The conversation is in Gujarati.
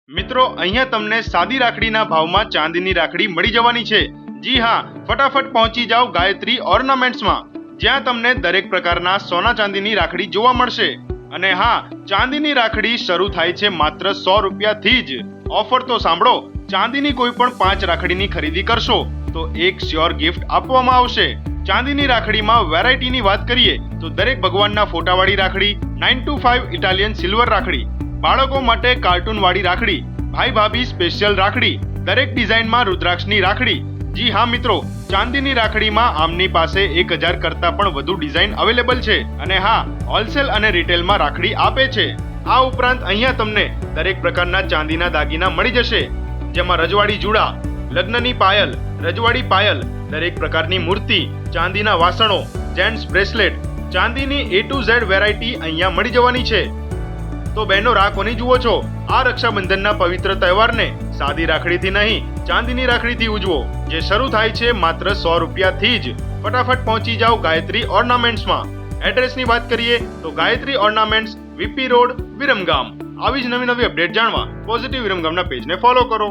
મિત્રો અહીંયા તમને સાદી રાખડીના ભાવમાં ચાંદીની રાખડી મળી જવાની છે। જી હા, ફટાફટ પહોંચી જાઓ ગાયત્રી ઓર્નામેન્ટ્સમાં, જ્યાં તમને દરેક પ્રકારના સોના ચાંદીની રાખડી જોવા મળશે। અને હા, ચાંદીની રાખડી શરૂ થાય છે માત્ર 100 રૂપિયાથી જ। ઓફર તો સાંભળો, ચાંદીની કોઈ પણ 5 રાખડીની ખરીદી કરશો તો એક શ્યોર ગિફ્ટ આપવામાં આવશે। ચાંદીની રાખડીમાં વેરાયટીની વાત કરીએ તો દરેક ભગવાનના ફોટાવાળી રાખડી, 925 ઇટાલિયન સિલ્વર રાખડી, બાળકો માટે કાર્ટૂન વાળી રાખડી, ભાઈ ભાભી સ્પેશિયલ રાખડી, દરેક ડિઝાઇનમાં રુદ્રાક્ષની રાખડી। જી હા મિત્રો, ચાંદીની રાખડીમાં આમની પાસે 1000 કરતા પણ વધુ ડિઝાઇન અવેલેબલ છે। અને હા, હોલસેલ અને રિટેલમાં રાખડી આપે છે। આ ઉપરાંત અહીંયા તમને દરેક પ્રકારના ચાંદીના દાગીના મળી જશે, જેમાં રજવાડી જુડા, લગ્નની પાયલ, રજવાડી પાયલ, દરેક પ્રકારની મૂર્તિ, ચાંદીના વાસણો, જેન્ટ્સ બ્રેસલેટ, ચાંદીની A to Z વેરાયટી અહીંયા મળી જવાની છે। તો બહેનો, રાહ કોની જુઓ છો? આ રક્ષાબંધનના પવિત્ર તહેવારને સાદી રાખડીથી નહીં, ચાંદીની રાખડીથી ઉજવો, જે શરૂ થાય છે માત્ર 100 રૂપિયાથી જ। ફટાફટ પહોંચી જાઓ ગાયત્રી ઓર્નામેન્ટ્સમાં। એડ્રેસની વાત કરીએ તો Gayatri ornaments, VP road, Viramgam. આવી જ નવી અપડેટ જાણવા પોઝિટિવ વિરમગામના પેજને ફોલો કરો।